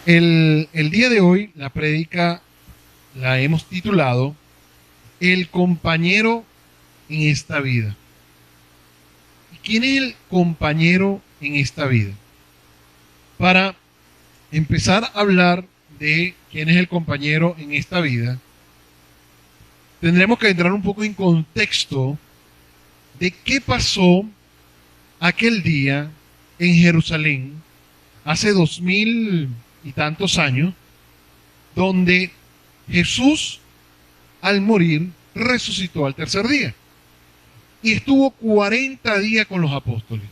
El día de hoy, la prédica la hemos titulado El compañero en esta vida. ¿Y quién es el compañero en esta vida? Para empezar a hablar de quién es el compañero en esta vida, tendremos que entrar un poco en contexto de qué pasó aquel día en Jerusalén, hace 2000 y tantos años, donde Jesús, al morir, resucitó al tercer día y estuvo 40 días con los apóstoles.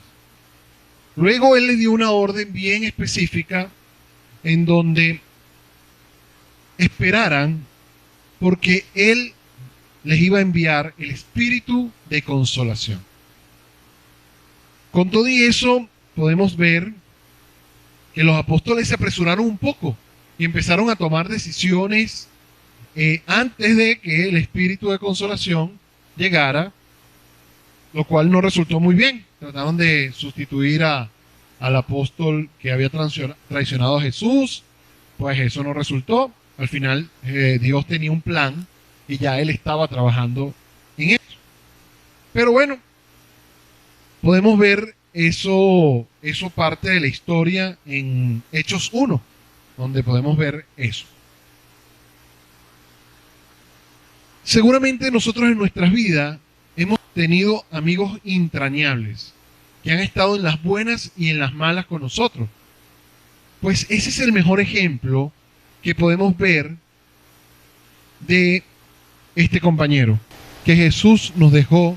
Luego él les dio una orden bien específica en donde esperaran, porque él les iba a enviar el espíritu de consolación. Con todo y eso, podemos ver que los apóstoles se apresuraron un poco y empezaron a tomar decisiones antes de que el espíritu de consolación llegara, lo cual no resultó muy bien. Trataron de sustituir al apóstol que había traicionado a Jesús, pues eso no resultó. Al final Dios tenía un plan y ya él estaba trabajando en eso. Pero bueno, podemos ver eso parte de la historia en Hechos 1, donde podemos ver eso. Seguramente nosotros en nuestras vidas hemos tenido amigos entrañables que han estado en las buenas y en las malas con nosotros. Pues ese es el mejor ejemplo que podemos ver de este compañero que Jesús nos dejó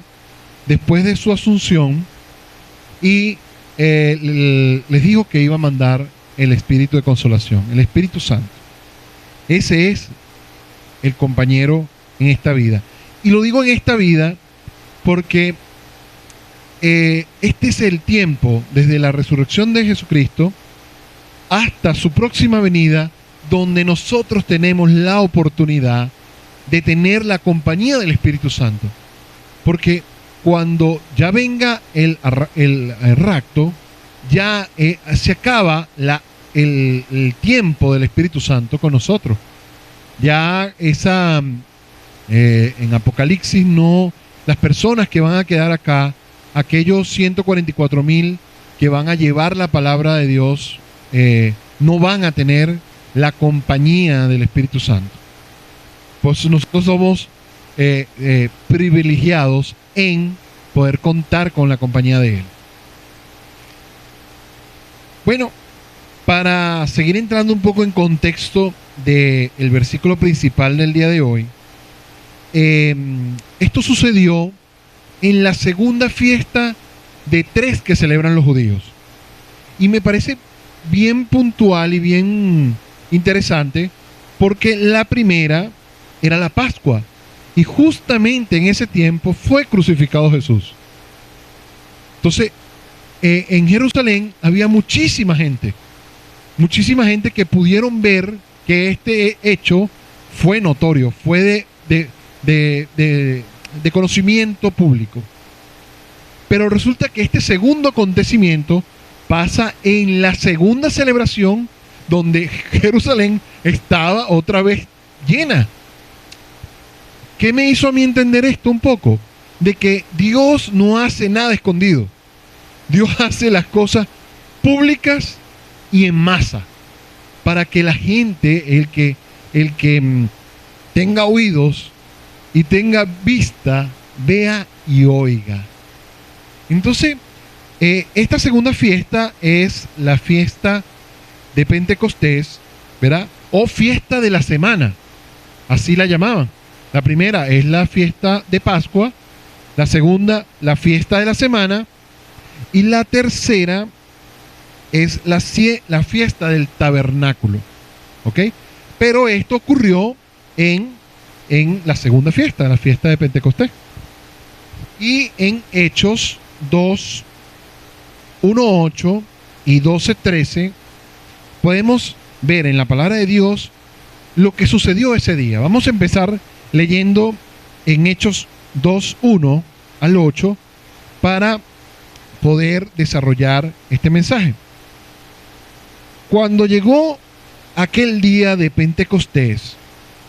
después de su asunción y les dijo que iba a mandar el espíritu de consolación, el Espíritu Santo. Ese es el compañero en esta vida. Y lo digo en esta vida porque este es el tiempo desde la resurrección de Jesucristo hasta su próxima venida, donde nosotros tenemos la oportunidad de tener la compañía del Espíritu Santo. Porque cuando ya venga el rapto, ya se acaba el tiempo del Espíritu Santo con nosotros. Ya en Apocalipsis no, las personas que van a quedar acá, aquellos 144,000 que van a llevar la palabra de Dios, no van a tener la compañía del Espíritu Santo. Pues nosotros somos privilegiados en poder contar con la compañía de Él. Bueno, para seguir entrando un poco en contexto del versículo principal del día de hoy, esto sucedió en la segunda fiesta de 3 que celebran los judíos. Y me parece bien puntual y bien interesante porque la primera era la Pascua. Y justamente en ese tiempo fue crucificado Jesús. Entonces, en Jerusalén había muchísima gente que pudieron ver que este hecho fue notorio, fue de conocimiento público. Pero resulta que este segundo acontecimiento pasa en la segunda celebración, donde Jerusalén estaba otra vez llena. ¿Qué me hizo a mí entender esto un poco? De que Dios no hace nada escondido. Dios hace las cosas públicas y en masa, para que la gente, el que tenga oídos y tenga vista, vea y oiga. Entonces, esta segunda fiesta es la fiesta de Pentecostés, ¿verdad? O fiesta de la semana, así la llamaban. La primera es la fiesta de Pascua, la segunda la fiesta de la semana y la tercera es la fiesta del tabernáculo. ¿Ok? Pero esto ocurrió en la segunda fiesta, la fiesta de Pentecostés. Y en Hechos 2, 1:8 y 12:13 podemos ver en la palabra de Dios lo que sucedió ese día. Vamos a empezar leyendo en Hechos 2:1 al 8 para poder desarrollar este mensaje. Cuando llegó aquel día de Pentecostés,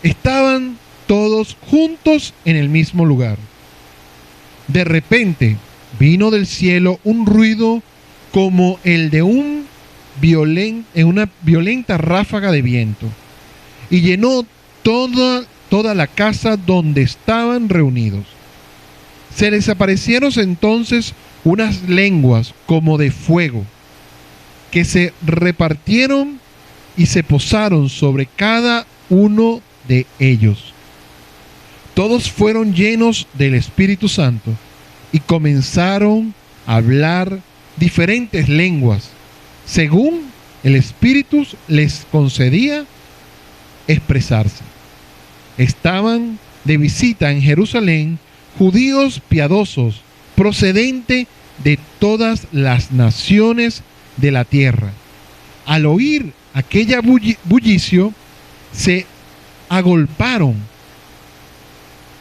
estaban todos juntos en el mismo lugar. De repente vino del cielo un ruido como el de una violenta ráfaga de viento, y llenó toda la casa donde estaban reunidos. Se les aparecieron entonces unas lenguas como de fuego, que se repartieron y se posaron sobre cada uno de ellos. Todos fueron llenos del Espíritu Santo y comenzaron a hablar diferentes lenguas, según el Espíritu les concedía expresarse. Estaban de visita en Jerusalén judíos piadosos, procedentes de todas las naciones de la tierra. Al oír aquella bullicio, se agolparon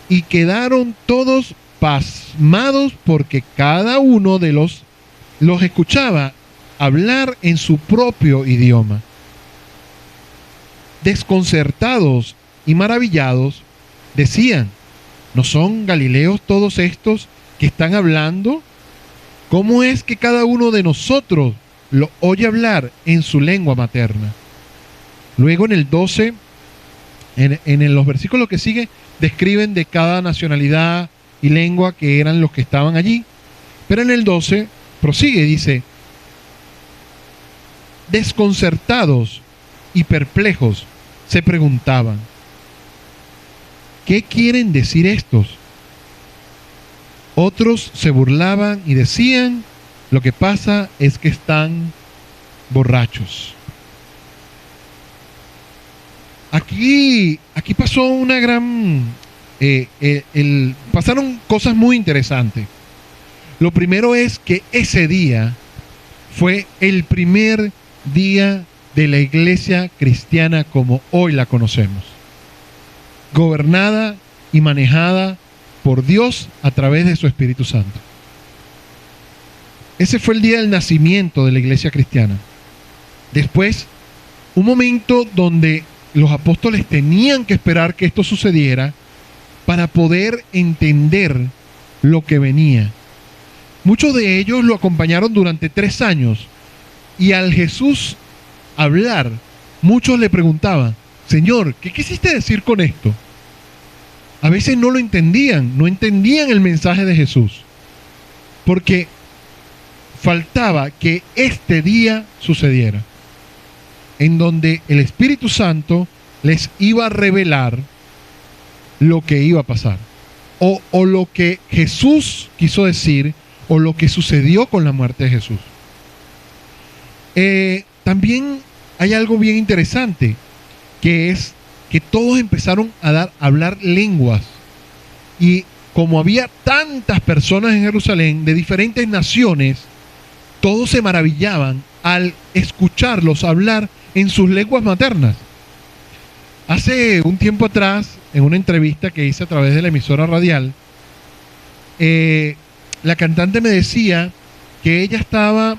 y quedaron todos pasmados, porque cada uno de los escuchaba hablar en su propio idioma. Desconcertados y maravillados, decían: ¿no son galileos todos estos que están hablando? ¿Cómo es que cada uno de nosotros lo oye hablar en su lengua materna? Luego en el 12, en los versículos que siguen, describen de cada nacionalidad y lengua que eran los que estaban allí. Pero en el 12 prosigue, dice: desconcertados y perplejos se preguntaban: ¿qué quieren decir estos? Otros se burlaban y decían: lo que pasa es que están borrachos. Aquí pasó una gran... pasaron cosas muy interesantes. Lo primero es que ese día fue el primer día de la iglesia cristiana como hoy la conocemos, gobernada y manejada por Dios a través de su Espíritu Santo. Ese fue el día del nacimiento de la iglesia cristiana. Después, un momento donde los apóstoles tenían que esperar que esto sucediera para poder entender lo que venía. Muchos de ellos lo acompañaron durante 3 años, y al Jesús hablar, muchos le preguntaban: Señor, ¿qué quisiste decir con esto? A veces no lo entendían, no entendían el mensaje de Jesús, porque faltaba que este día sucediera, en donde el Espíritu Santo les iba a revelar lo que iba a pasar, o lo que Jesús quiso decir, o lo que sucedió con la muerte de Jesús. También hay algo bien interesante, que es que todos empezaron a hablar lenguas, y como había tantas personas en Jerusalén de diferentes naciones, todos se maravillaban al escucharlos hablar en sus lenguas maternas. Hace un tiempo atrás, en una entrevista que hice a través de la emisora radial, la cantante me decía que ella estaba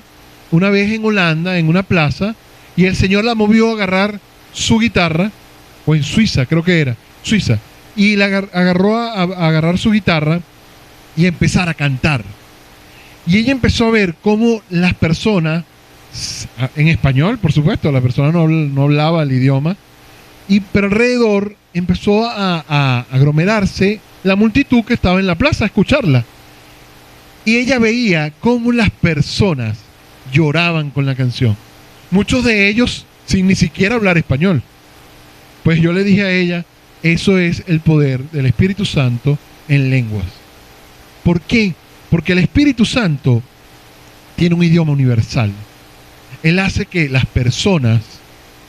una vez en Holanda, en una plaza, y el Señor la movió a agarrar su guitarra, o en Suiza, creo que era, Suiza, y la agarró a agarrar su guitarra y empezar a cantar. Y ella empezó a ver cómo las personas, en español, por supuesto, la persona no hablaba el idioma, pero alrededor empezó a aglomerarse la multitud que estaba en la plaza a escucharla. Y ella veía cómo las personas lloraban con la canción. Muchos de ellos sin ni siquiera hablar español. Pues yo le dije a ella: eso es el poder del Espíritu Santo en lenguas. ¿Por qué? Porque el Espíritu Santo tiene un idioma universal. Él hace que las personas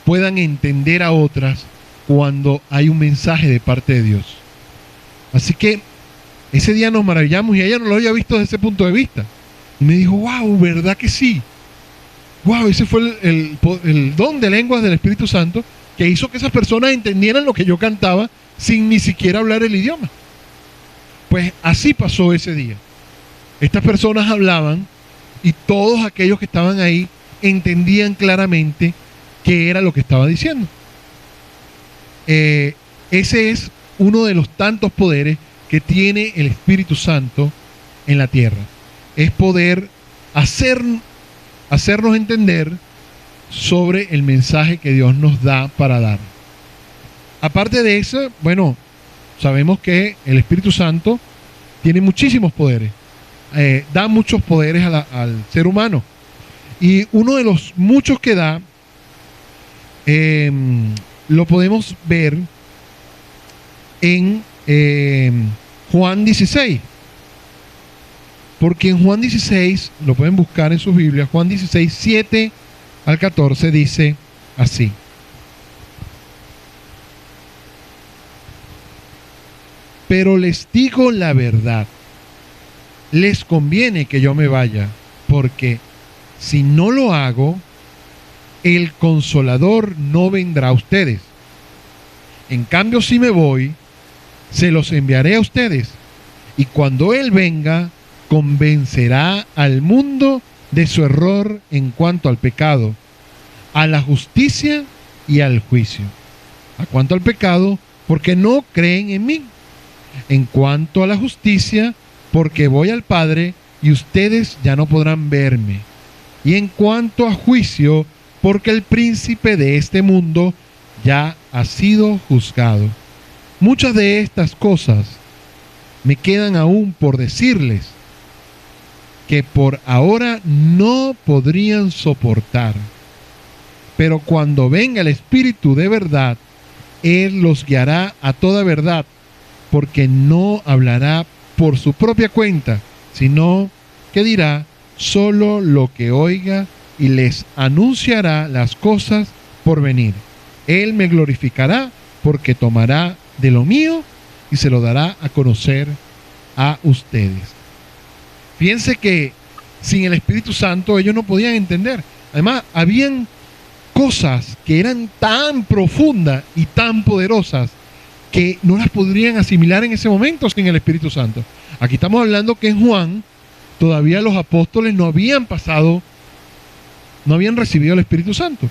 puedan entender a otras cuando hay un mensaje de parte de Dios. Así que ese día nos maravillamos, y ella no lo había visto desde ese punto de vista. Y me dijo: wow, ¿verdad que sí? Wow, ese fue el don de lenguas del Espíritu Santo, que hizo que esas personas entendieran lo que yo cantaba sin ni siquiera hablar el idioma. Pues así pasó ese día. Estas personas hablaban, y todos aquellos que estaban ahí entendían claramente qué era lo que estaba diciendo. Ese es uno de los tantos poderes que tiene el Espíritu Santo en la tierra. Es poder hacernos entender sobre el mensaje que Dios nos da para dar. Aparte de eso, bueno, sabemos que el Espíritu Santo tiene muchísimos poderes. Da muchos poderes al ser humano. Y uno de los muchos que da, lo podemos ver en Juan 16. Porque en Juan 16, lo pueden buscar en sus Biblias, Juan 16, 7 al 14 dice así. Pero les digo la verdad, les conviene que yo me vaya, porque si no lo hago, el Consolador no vendrá a ustedes. En cambio, si me voy, se los enviaré a ustedes, y cuando Él venga, convencerá al mundo de su error en cuanto al pecado, a la justicia y al juicio. A cuanto al pecado, porque no creen en mí. En cuanto a la justicia, porque voy al Padre y ustedes ya no podrán verme. Y en cuanto a juicio, porque el príncipe de este mundo ya ha sido juzgado. Muchas de estas cosas me quedan aún por decirles, que por ahora no podrían soportar. Pero cuando venga el Espíritu de verdad, Él los guiará a toda verdad, porque no hablará por su propia cuenta, sino que dirá solo lo que oiga y les anunciará las cosas por venir. Él me glorificará porque tomará de lo mío y se lo dará a conocer a ustedes. Fíjense que sin el Espíritu Santo ellos no podían entender. Además, habían cosas que eran tan profundas y tan poderosas que no las podrían asimilar en ese momento sin el Espíritu Santo. Aquí estamos hablando que en Juan todavía los apóstoles no habían recibido el Espíritu Santo.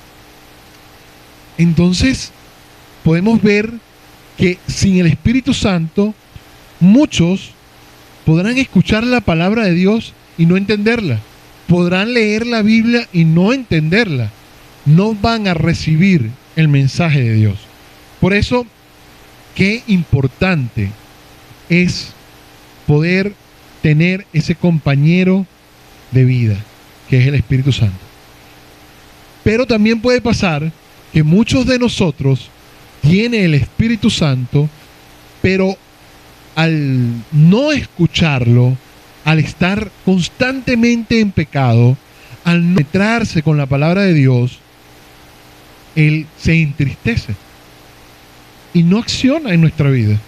Entonces, podemos ver que sin el Espíritu Santo, muchos podrán escuchar la palabra de Dios y no entenderla. Podrán leer la Biblia y no entenderla. No van a recibir el mensaje de Dios. Por eso, qué importante es poder tener ese compañero de vida, que es el Espíritu Santo. Pero también puede pasar que muchos de nosotros tienen el Espíritu Santo, pero al no escucharlo, al estar constantemente en pecado, al no meterse con la palabra de Dios, Él se entristece y no acciona en nuestra vida.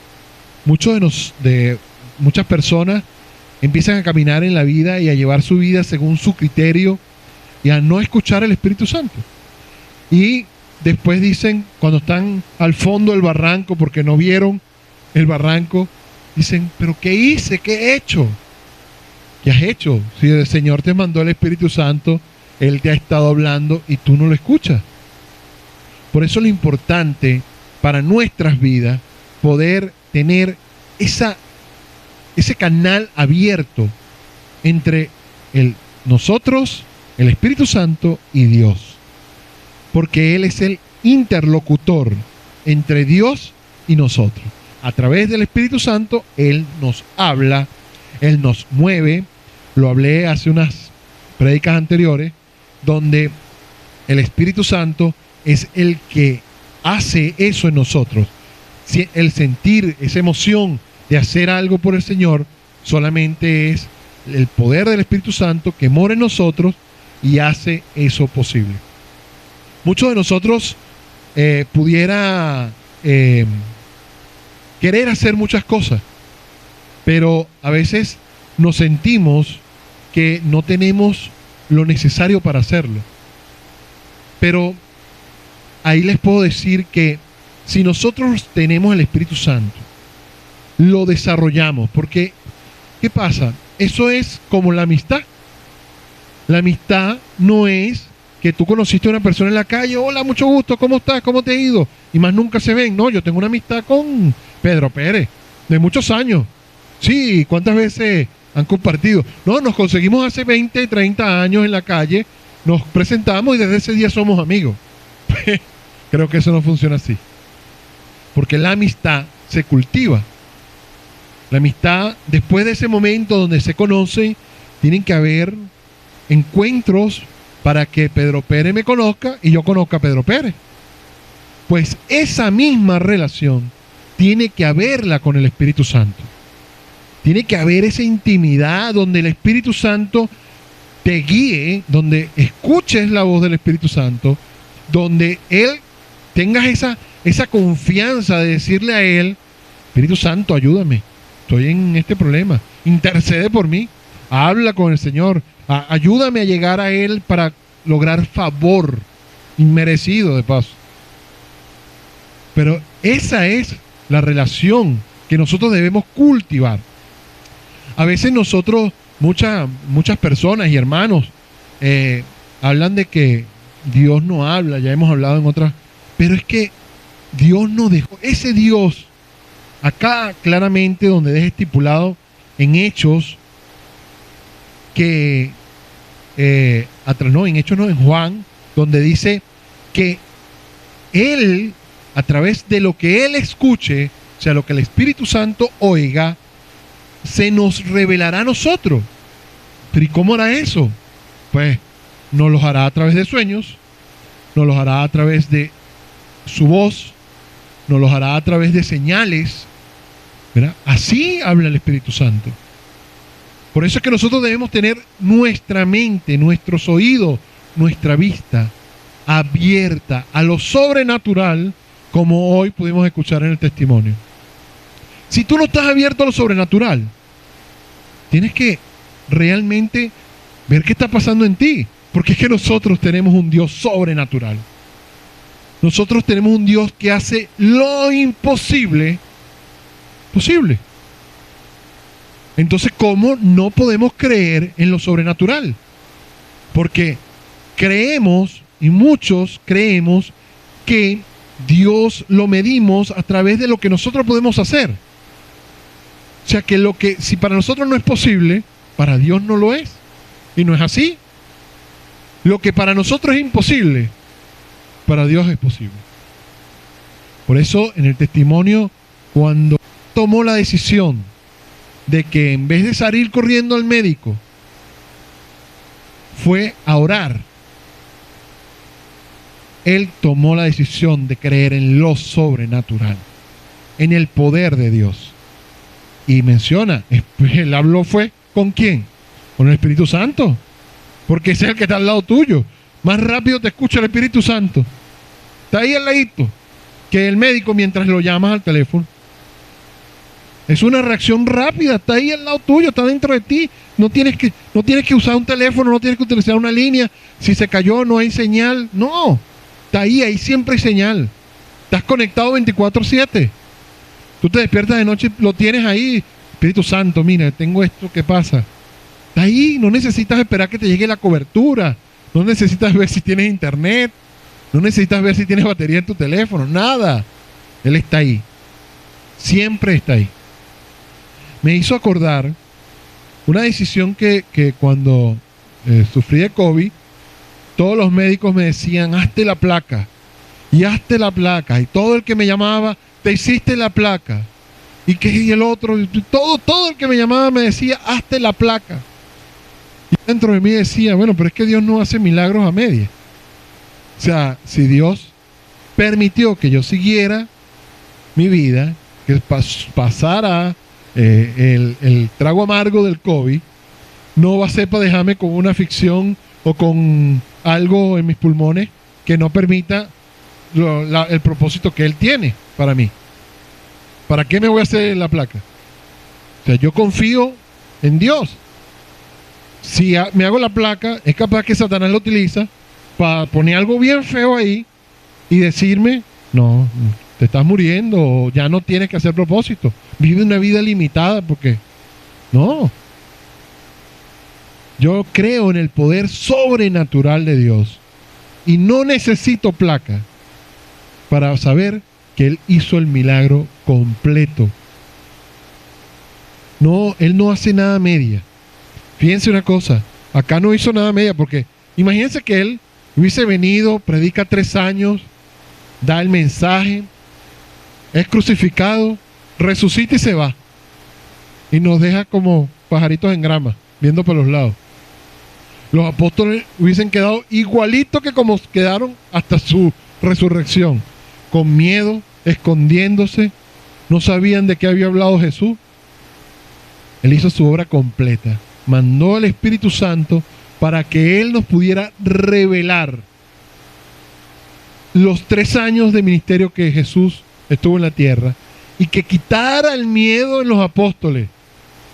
Muchas personas empiezan a caminar en la vida y a llevar su vida según su criterio y a no escuchar el Espíritu Santo. Y después dicen, cuando están al fondo del barranco porque no vieron el barranco, dicen, ¿pero qué hice? ¿Qué he hecho? ¿Qué has hecho? Si el Señor te mandó el Espíritu Santo, Él te ha estado hablando y tú no lo escuchas. Por eso es lo importante para nuestras vidas poder tener ese canal abierto entre nosotros, el Espíritu Santo y Dios. Porque Él es el interlocutor entre Dios y nosotros. A través del Espíritu Santo, Él nos habla, Él nos mueve. Lo hablé hace unas prédicas anteriores, donde el Espíritu Santo es el que hace eso en nosotros. El sentir esa emoción de hacer algo por el Señor solamente es el poder del Espíritu Santo que mora en nosotros y hace eso posible. Muchos de nosotros pudiera querer hacer muchas cosas, pero a veces nos sentimos que no tenemos lo necesario para hacerlo. Pero ahí les puedo decir que si nosotros tenemos el Espíritu Santo, lo desarrollamos, porque ¿qué pasa? Eso es como la amistad. La amistad no es que tú conociste a una persona en la calle, hola, mucho gusto, ¿cómo estás? ¿Cómo te ha ido? Y más nunca se ven. No, yo tengo una amistad con Pedro Pérez, de muchos años. Sí, ¿cuántas veces han compartido? No, nos conseguimos hace 20, 30 años en la calle, nos presentamos y desde ese día somos amigos. Creo que eso no funciona así. Porque la amistad se cultiva. La amistad, después de ese momento donde se conocen, tienen que haber encuentros para que Pedro Pérez me conozca y yo conozca a Pedro Pérez. Pues esa misma relación tiene que haberla con el Espíritu Santo. Tiene que haber esa intimidad donde el Espíritu Santo te guíe, donde escuches la voz del Espíritu Santo, donde Él tengas esa confianza de decirle a Él, Espíritu Santo, ayúdame, estoy en este problema, intercede por mí, habla con el Señor, ayúdame a llegar a Él para lograr favor inmerecido de paso. Pero esa es la relación que nosotros debemos cultivar. A veces nosotros, muchas personas y hermanos hablan de que Dios no habla, ya hemos hablado en otras, pero es que Dios nos dejó, ese Dios, acá claramente donde deja estipulado en Hechos, que en Juan, donde dice que Él, a través de lo que Él escuche, o sea, lo que el Espíritu Santo oiga, se nos revelará a nosotros. Pero ¿y cómo hará eso? Pues nos los hará a través de sueños, nos los hará a través de su voz, nos los hará a través de señales, ¿verdad? Así habla el Espíritu Santo. Por eso es que nosotros debemos tener nuestra mente, nuestros oídos, nuestra vista abierta a lo sobrenatural, como hoy pudimos escuchar en el testimonio. Si tú no estás abierto a lo sobrenatural, tienes que realmente ver qué está pasando en ti, porque es que nosotros tenemos un Dios sobrenatural. Nosotros tenemos un Dios que hace lo imposible posible. Entonces, ¿cómo no podemos creer en lo sobrenatural? Porque creemos, y muchos creemos, que Dios lo medimos a través de lo que nosotros podemos hacer. O sea, que si para nosotros no es posible, para Dios no lo es. Y no es así. Lo que para nosotros es imposible, para Dios es posible. Por eso, en el testimonio, cuando tomó la decisión de que en vez de salir corriendo al médico, fue a orar, él tomó la decisión de creer en lo sobrenatural, en el poder de Dios. Y menciona, él habló fue ¿con quién? Con el Espíritu Santo, porque ese es el que está al lado tuyo. Más rápido te escucha el Espíritu Santo. Está ahí al ladito que el médico mientras lo llamas al teléfono. Es una reacción rápida, está ahí al lado tuyo, está dentro de ti. No tienes que usar un teléfono, no tienes que utilizar una línea. Si se cayó, no hay señal. No, está ahí siempre hay señal. Estás conectado 24/7. Tú te despiertas de noche, lo tienes ahí. Espíritu Santo, mira, tengo esto, ¿qué pasa? Está ahí, no necesitas esperar que te llegue la cobertura. No necesitas ver si tienes internet. No necesitas ver si tienes batería en tu teléfono. Nada. Él está ahí. Siempre está ahí. Me hizo acordar una decisión que cuando sufrí de COVID, todos los médicos me decían, hazte la placa, y hazte la placa, y todo el que me llamaba, te hiciste la placa, y el otro, todo el que me llamaba me decía, hazte la placa. Y dentro de mí decía, bueno, pero es que Dios no hace milagros a medias. O sea, si Dios permitió que yo siguiera mi vida, que pasara el trago amargo del COVID, no va a ser para dejarme con una aflicción o con algo en mis pulmones que no permita el propósito que Él tiene para mí. ¿Para qué me voy a hacer la placa? O sea, yo confío en Dios. Si me hago la placa, es capaz que Satanás lo utiliza para poner algo bien feo ahí y decirme, no, te estás muriendo o ya no tienes que hacer propósito. Vive una vida limitada porque no. Yo creo en el poder sobrenatural de Dios Y no necesito placa para saber que Él hizo el milagro completo. No, Él no hace nada media. Fíjense una cosa, acá no hizo nada media, porque imagínense que Él hubiese venido, predica 3 años, da el mensaje, es crucificado, resucita y se va. Y nos deja como pajaritos en grama, viendo por los lados. Los apóstoles hubiesen quedado igualitos que como quedaron hasta su resurrección, con miedo, escondiéndose, no sabían de qué había hablado Jesús. Él hizo su obra completa, mandó al Espíritu Santo para que Él nos pudiera revelar los 3 años de ministerio que Jesús estuvo en la tierra y que quitara el miedo en los apóstoles.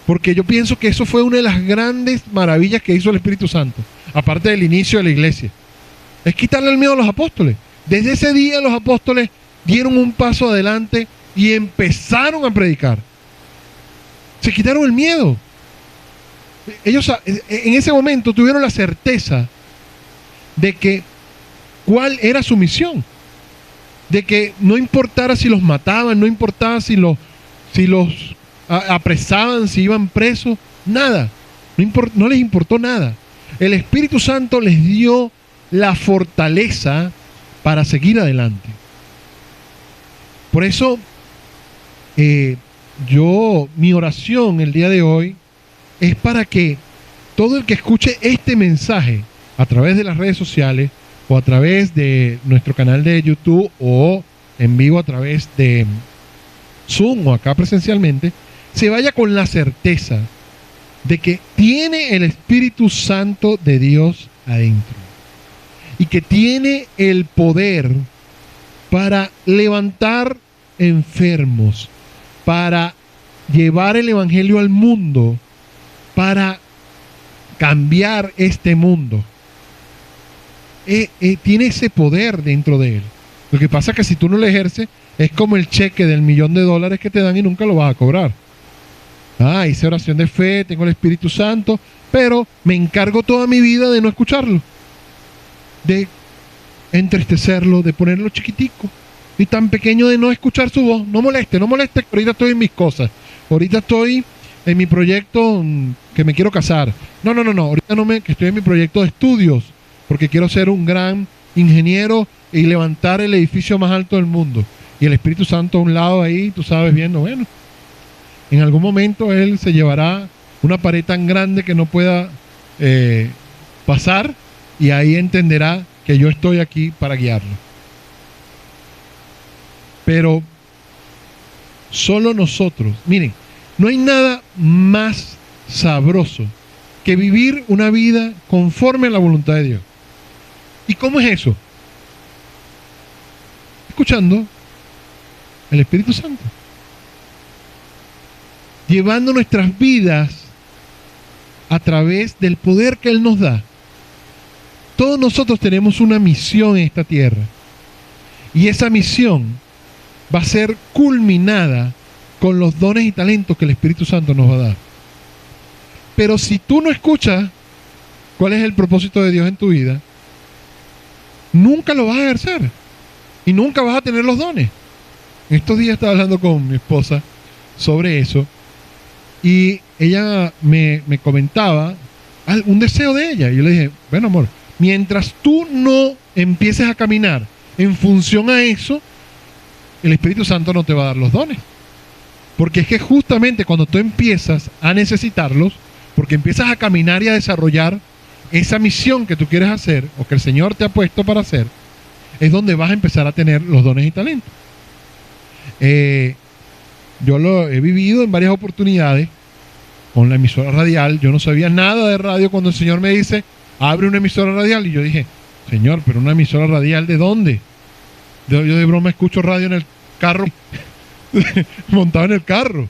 Porque yo pienso que eso fue una de las grandes maravillas que hizo el Espíritu Santo, aparte del inicio de la iglesia. Es quitarle el miedo a los apóstoles. Desde ese día los apóstoles dieron un paso adelante y empezaron a predicar. Se quitaron el miedo. Ellos en ese momento tuvieron la certeza de que cuál era su misión. De que no importara si los mataban, no importaba si los apresaban, si iban presos, nada. No les importó nada. El Espíritu Santo les dio la fortaleza para seguir adelante. Por eso, mi oración el día de hoy es para que todo el que escuche este mensaje a través de las redes sociales o a través de nuestro canal de YouTube o en vivo a través de Zoom o acá presencialmente, se vaya con la certeza de que tiene el Espíritu Santo de Dios adentro y que tiene el poder para levantar enfermos, para llevar el Evangelio al mundo, para cambiar este mundo. Tiene ese poder dentro de él. Lo que pasa es que si tú no lo ejerces, es como el cheque del $1.000.000 que te dan y nunca lo vas a cobrar. Hice oración de fe, tengo el Espíritu Santo, pero me encargo toda mi vida de no escucharlo, de entristecerlo, de ponerlo chiquitico y tan pequeño de no escuchar su voz. No moleste, que ahorita estoy en mis cosas, ahorita estoy en mi proyecto que me quiero casar. No, ahorita que estoy en mi proyecto de estudios, porque quiero ser un gran ingeniero y levantar el edificio más alto del mundo. Y el Espíritu Santo a un lado ahí, tú sabes, viendo, bueno, en algún momento Él se llevará una pared tan grande que no pueda pasar, y ahí entenderá que yo estoy aquí para guiarlo. Pero solo nosotros, miren, no hay nada más sabroso que vivir una vida conforme a la voluntad de Dios. ¿Y cómo es eso? Escuchando el Espíritu Santo, llevando nuestras vidas a través del poder que Él nos da. Todos nosotros tenemos una misión en esta tierra, y esa misión va a ser culminada con los dones y talentos que el Espíritu Santo nos va a dar. Pero si tú no escuchas cuál es el propósito de Dios en tu vida, nunca lo vas a ejercer y nunca vas a tener los dones. Estos días estaba hablando con mi esposa sobre eso, y ella me comentaba un deseo de ella. Y yo le dije, bueno, amor, mientras tú no empieces a caminar en función a eso, el Espíritu Santo no te va a dar los dones. Porque es que justamente cuando tú empiezas a necesitarlos, porque empiezas a caminar y a desarrollar esa misión que tú quieres hacer, o que el Señor te ha puesto para hacer, es donde vas a empezar a tener los dones y talentos. Yo lo he vivido en varias oportunidades con la emisora radial. Yo no sabía nada de radio cuando el Señor me dice, abre una emisora radial. Y yo dije, Señor, pero una emisora radial, ¿de dónde? Yo de broma escucho radio en el carro, montado en el carro.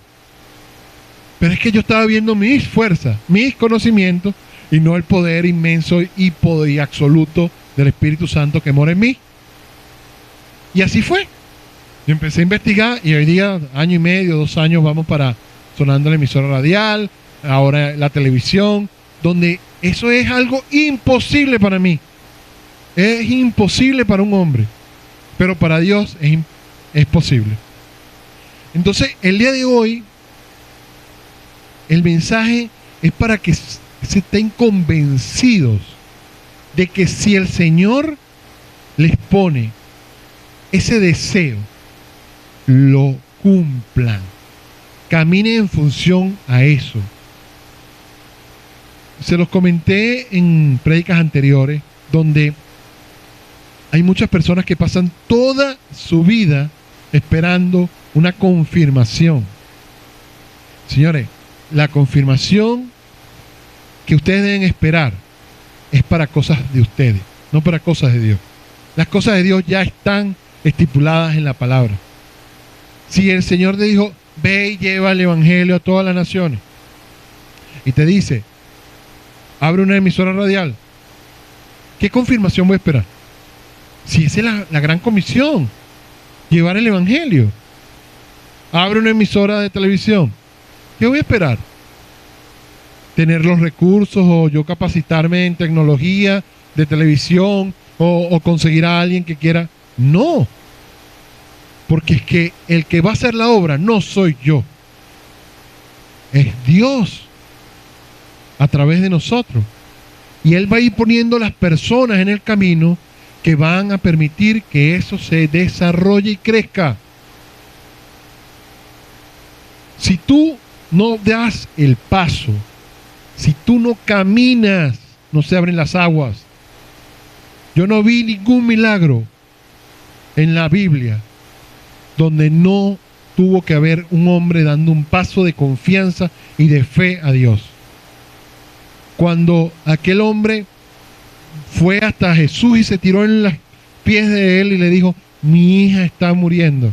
Pero es que yo estaba viendo mis fuerzas, mis conocimientos, y no el poder inmenso y absoluto del Espíritu Santo que mora en mí. Y así fue. Yo empecé a investigar, y hoy día, 1 año y medio, 2 años, vamos para sonando la emisora radial, ahora la televisión, donde eso es algo imposible para mí. Es imposible para un hombre, pero para Dios es posible. Entonces, el día de hoy, el mensaje es para que se estén convencidos de que si el Señor les pone ese deseo, lo cumplan. Caminen en función a eso. Se los comenté en prédicas anteriores, donde hay muchas personas que pasan toda su vida esperando una confirmación. Señores, la confirmación que ustedes deben esperar es para cosas de ustedes, no para cosas de Dios. Las cosas de Dios ya están estipuladas en la palabra. Si el Señor te dijo, ve y lleva el evangelio a todas las naciones, y te dice, abre una emisora radial, ¿qué confirmación voy a esperar? Si esa es la gran comisión, llevar el evangelio. Abre una emisora de televisión, ¿qué voy a esperar? Tener los recursos o yo capacitarme en tecnología de televisión o conseguir a alguien que quiera. No, porque es que el que va a hacer la obra no soy yo, es Dios a través de nosotros, y Él va a ir poniendo las personas en el camino que van a permitir que eso se desarrolle y crezca. Si tú no das el paso, si tú no caminas, no se abren las aguas. Yo no vi ningún milagro en la Biblia donde no tuvo que haber un hombre dando un paso de confianza y de fe a Dios. Cuando aquel hombre fue hasta Jesús y se tiró en los pies de él y le dijo, mi hija está muriendo.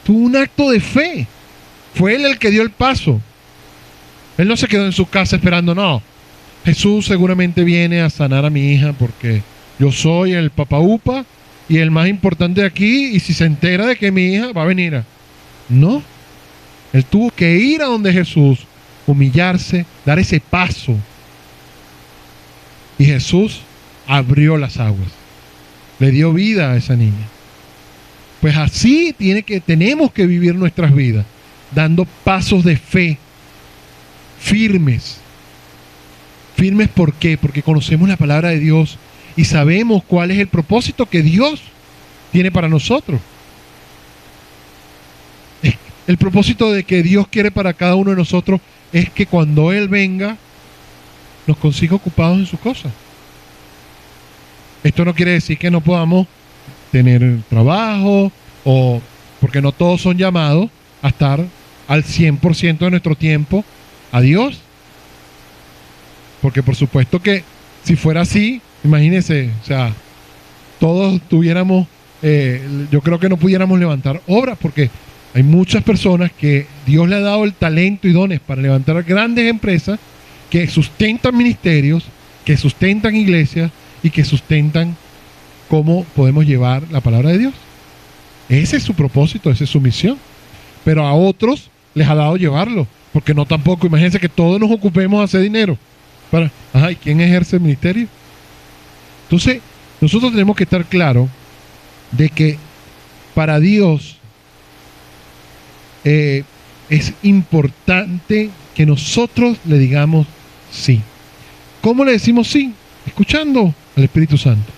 Tuvo un acto de fe. Fue él el que dio el paso. Él no se quedó en su casa esperando, no. Jesús seguramente viene a sanar a mi hija porque yo soy el papá upa y el más importante de aquí, y si se entera de que mi hija va a venir. No. Él tuvo que ir a donde Jesús, humillarse, dar ese paso. Y Jesús abrió las aguas. Le dio vida a esa niña. Pues así tenemos que vivir nuestras vidas, dando pasos de fe, firmes. Firmes, ¿por qué? Porque conocemos la palabra de Dios y sabemos cuál es el propósito que Dios tiene para nosotros. El propósito de que Dios quiere para cada uno de nosotros es que cuando Él venga, nos consiga ocupados en sus cosas. Esto no quiere decir que no podamos tener trabajo, o porque no todos son llamados a estar al 100% de nuestro tiempo a Dios. Porque por supuesto que si fuera así, imagínense, o sea, todos tuviéramos, yo creo que no pudiéramos levantar obras, porque hay muchas personas que Dios le ha dado el talento y dones para levantar grandes empresas que sustentan ministerios, que sustentan iglesias y que sustentan cómo podemos llevar la palabra de Dios. Ese es su propósito, esa es su misión. Pero a otros les ha dado llevarlo, porque no tampoco, imagínense que todos nos ocupemos de hacer dinero. ¿Y quién ejerce el ministerio? Entonces, nosotros tenemos que estar claros de que para Dios es importante que nosotros le digamos sí. ¿Cómo le decimos sí? Escuchando al Espíritu Santo.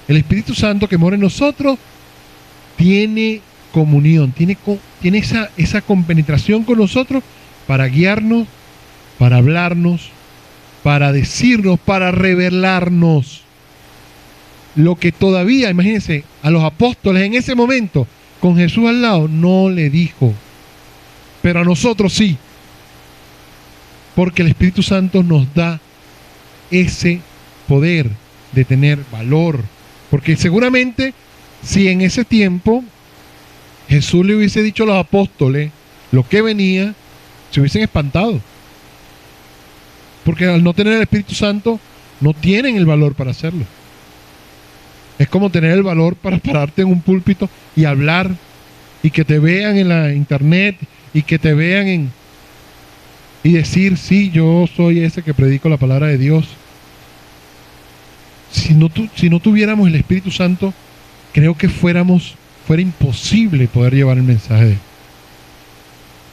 El Espíritu Santo que mora en nosotros tiene comunión, tiene esa compenetración con nosotros para guiarnos, para hablarnos, para decirnos, para revelarnos lo que todavía, imagínense, a los apóstoles en ese momento, con Jesús al lado, no le dijo, pero a nosotros sí, porque el Espíritu Santo nos da ese poder de tener valor, porque seguramente si en ese tiempo Jesús le hubiese dicho a los apóstoles lo que venía, se hubiesen espantado. Porque al no tener el Espíritu Santo, no tienen el valor para hacerlo. Es como tener el valor para pararte en un púlpito y hablar, y que te vean en la internet, y que te vean y decir, sí, yo soy ese que predico la palabra de Dios. si no tuviéramos el Espíritu Santo, creo que fuera imposible poder llevar el mensaje de Él.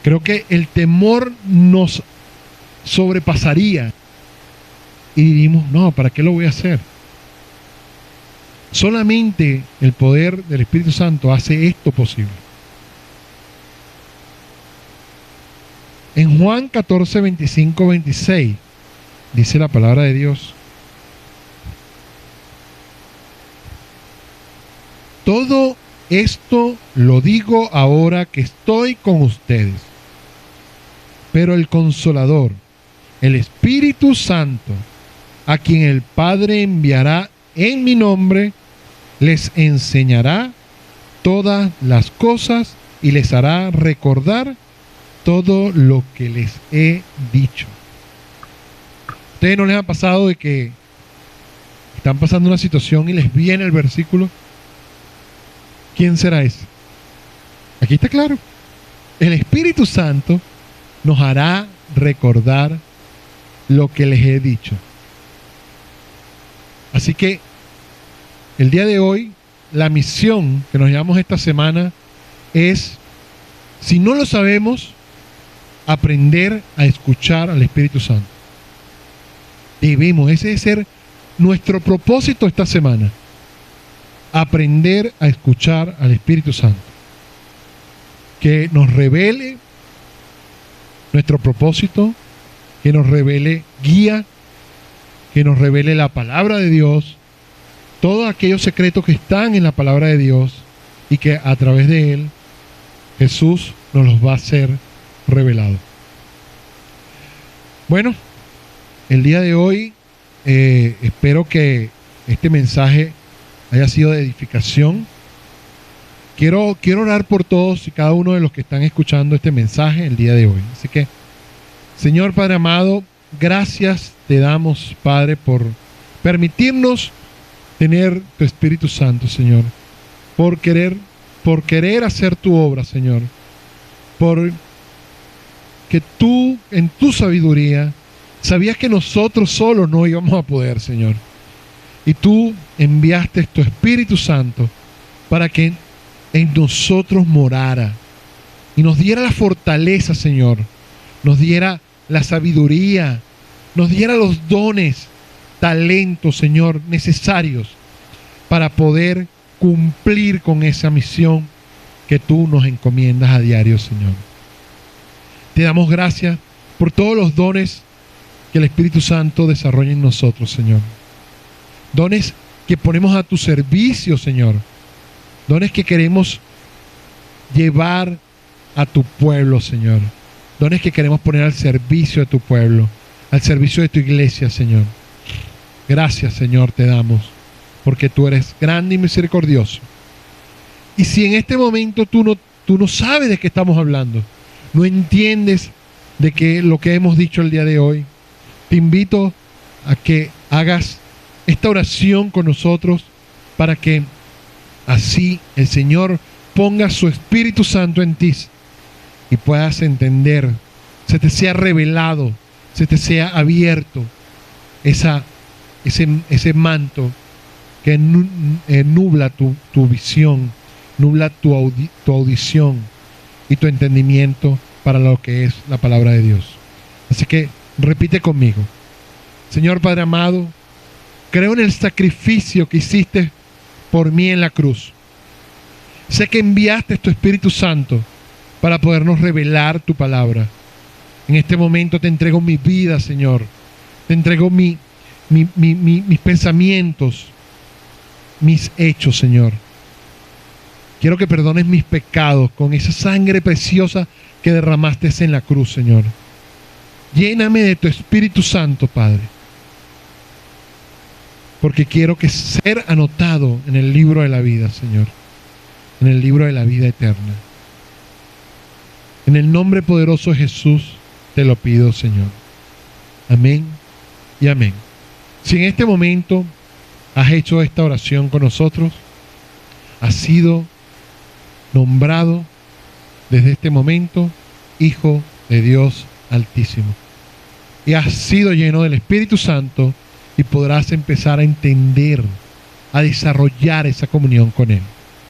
Creo que el temor nos sobrepasaría y diríamos, no, ¿para qué lo voy a hacer? Solamente el poder del Espíritu Santo hace esto posible. En Juan 14, 25, 26, dice la palabra de Dios: todo esto lo digo ahora que estoy con ustedes, pero el Consolador, el Espíritu Santo, a quien el Padre enviará en mi nombre, les enseñará todas las cosas y les hará recordar todo lo que les he dicho. ¿Ustedes no les ha pasado de que están pasando una situación y les viene el versículo? ¿Quién será ese? Aquí está claro. El Espíritu Santo nos hará recordar lo que les he dicho. Así que el día de hoy, la misión que nos llevamos esta semana es, si no lo sabemos, aprender a escuchar al Espíritu Santo. Ese debe ser nuestro propósito esta semana. Aprender a escuchar al Espíritu Santo. Que nos revele nuestro propósito, que nos revele guía, que nos revele la palabra de Dios, todos aquellos secretos que están en la palabra de Dios y que a través de Él Jesús nos los va a hacer revelado. Bueno, el día de hoy espero que este mensaje haya sido de edificación. Quiero orar por todos y cada uno de los que están escuchando este mensaje el día de hoy. Así que, Señor Padre amado, gracias te damos, Padre, por permitirnos tener tu Espíritu Santo, Señor, por querer hacer tu obra, Señor, por que tú, en tu sabiduría, sabías que nosotros solos no íbamos a poder, Señor. Y tú enviaste tu Espíritu Santo para que en nosotros morara y nos diera la fortaleza, Señor, nos diera la sabiduría, nos diera los dones, talentos, Señor, necesarios para poder cumplir con esa misión que tú nos encomiendas a diario, Señor. Te damos gracias por todos los dones que el Espíritu Santo desarrolla en nosotros, Señor. Dones que ponemos a tu servicio, Señor. Dones que queremos llevar a tu pueblo, Señor. Dones que queremos poner al servicio de tu pueblo, al servicio de tu iglesia, Señor. Gracias, Señor, te damos, porque tú eres grande y misericordioso. Y si en este momento tú no sabes de qué estamos hablando, no entiendes de qué lo que hemos dicho el día de hoy, te invito a que hagas esta oración con nosotros para que así el Señor ponga su Espíritu Santo en ti y puedas entender, se te sea revelado, se te sea abierto ese manto que nubla tu visión, nubla tu audición y tu entendimiento para lo que es la palabra de Dios. Así que repite conmigo: Señor Padre amado, creo en el sacrificio que hiciste por mí en la cruz. Sé que enviaste tu Espíritu Santo para podernos revelar tu palabra. En este momento te entrego mi vida, Señor. Te entrego mis pensamientos, mis hechos, Señor. Quiero que perdones mis pecados con esa sangre preciosa que derramaste en la cruz, Señor. Lléname de tu Espíritu Santo, Padre, porque quiero que ser anotado en el libro de la vida, Señor, en el libro de la vida eterna. En el nombre poderoso de Jesús te lo pido, Señor. Amén y amén. Si en este momento has hecho esta oración con nosotros, has sido nombrado desde este momento Hijo de Dios Altísimo y has sido lleno del Espíritu Santo y podrás empezar a entender, a desarrollar esa comunión con Él.